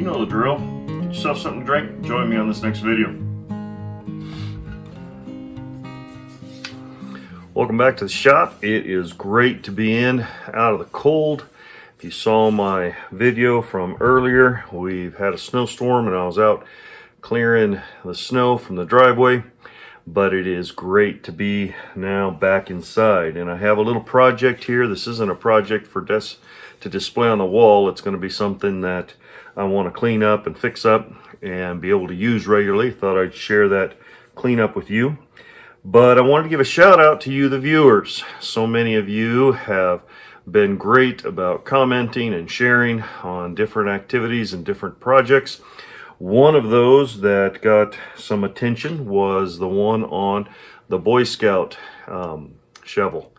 You know the drill. Get yourself something to drink. Join me on this next video. Welcome back to the shop. It is great to be in, out of the cold. If you saw my video from earlier, we've had a snowstorm and I was out clearing the snow from the driveway. But it is great to be now back inside. And I have a little project here. This isn't a project for to display on the wall. It's going to be something that I want to clean up and fix up and be able to use regularly. Thought I'd share that cleanup with you. But I wanted to give a shout out to you, the viewers. So many of you have been great about commenting and sharing on different activities and different projects. One of those that got some attention was the one on the Boy Scout shovel.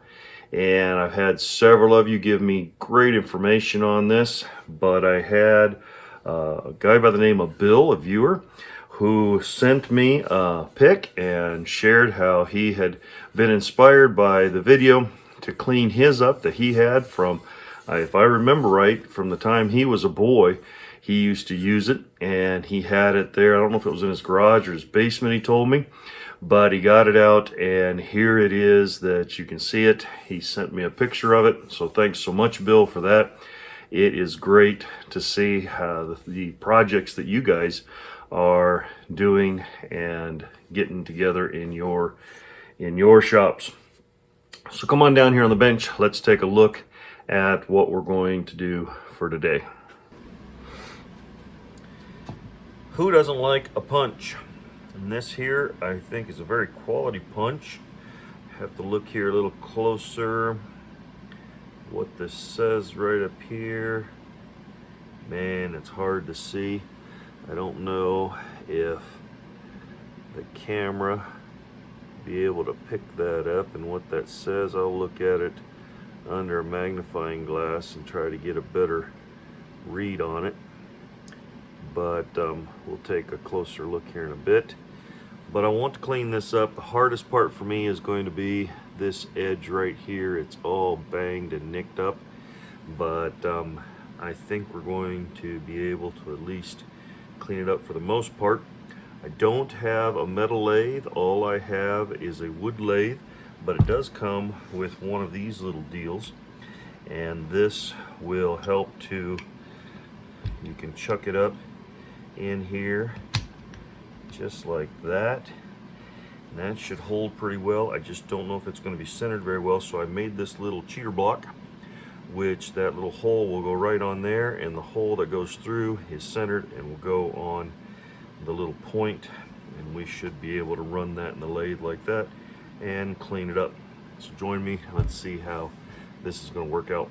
And I've had several of you give me great information on this, but I had a guy by the name of Bill, a viewer, who sent me a pic and shared how he had been inspired by the video to clean his up that he had from, if I remember right, from the time he was a boy. He used to use it, and he had it there. I don't know if it was in his garage or his basement, he told me, but he got it out, and here it is that you can see it. He sent me a picture of it, so thanks so much, Bill, for that. It is great to see how the projects that you guys are doing and getting together in your shops. So come on down here on the bench. Let's take a look at what we're going to do for today. Who doesn't like a punch? And this here I think is a very quality punch. Have to look here a little closer. What this says right up here, man, it's hard to see. I don't know if the camera be able to pick that up and what that says. I'll look at it under a magnifying glass and try to get a better read on it. But we'll take a closer look here in a bit. But I want to clean this up. The hardest part for me is going to be this edge right here. It's all banged and nicked up, but I think we're going to be able to at least clean it up for the most part. I don't have a metal lathe. All I have is a wood lathe, but it does come with one of these little deals, and this will help to, you can chuck it up in here just like that, and that should hold pretty well. I just don't know if it's going to be centered very well, so I made this little cheater block, which that little hole will go right on there, and the hole that goes through is centered and will go on the little point, and we should be able to run that in the lathe like that and clean it up. So join me, let's see how this is going to work out.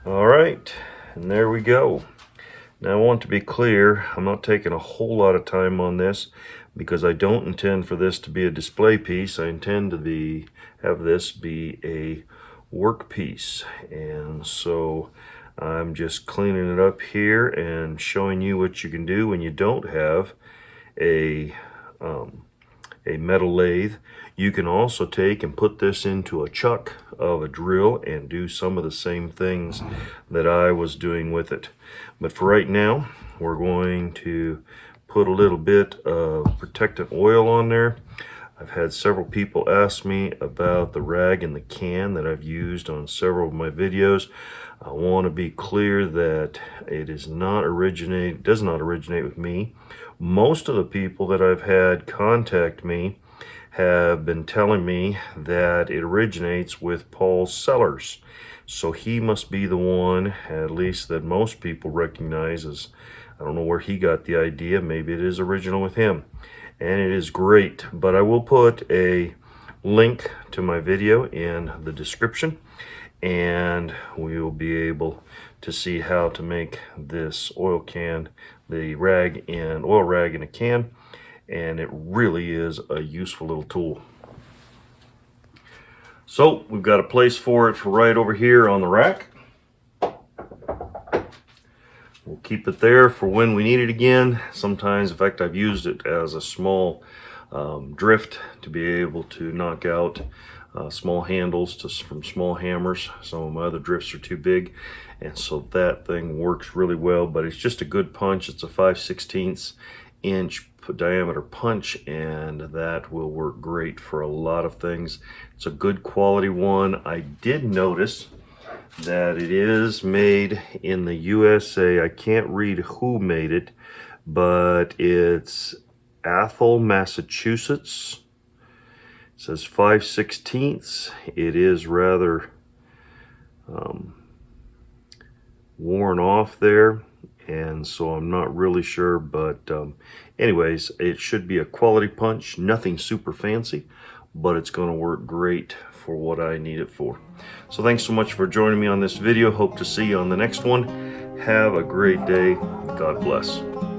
All right, and there we go. Now I want to be clear, I'm not taking a whole lot of time on this because I don't intend for this to be a display piece. I intend to have this be a work piece. And so I'm just cleaning it up here and showing you what you can do when you don't have a metal lathe. You can also take and put this into a chuck of a drill and do some of the same things that I was doing with it. But for right now, we're going to put a little bit of protectant oil on there. I've had several people ask me about the rag in the can that I've used on several of my videos. I want to be clear that it does not originate with me. Most of the people that I've had contact me have been telling me that it originates with Paul Sellers. So he must be the one, at least that most people recognize as, I don't know where he got the idea, maybe it is original with him. And it is great, but I will put a link to my video in the description, and we will be able to see how to make this oil can, the rag and oil rag in a can, and it really is a useful little tool. So we've got a place for it right over here on the rack. We'll keep it there for when we need it again. Sometimes, in fact, I've used it as a small drift to be able to knock out small handles from small hammers. Some of my other drifts are too big, and so that thing works really well, but it's just a good punch. It's a 5/16 inch diameter punch, and that will work great for a lot of things. It's a good quality one. I did notice that it is made in the USA. I can't read who made it, but it's Athol, Massachusetts. It says 5/16. It is rather worn off there, and so I'm not really sure, but anyways, it should be a quality punch. Nothing super fancy, but it's going to work great for what I need it for. So thanks so much for joining me on this video. Hope to see you on the next one. Have a great day. God bless.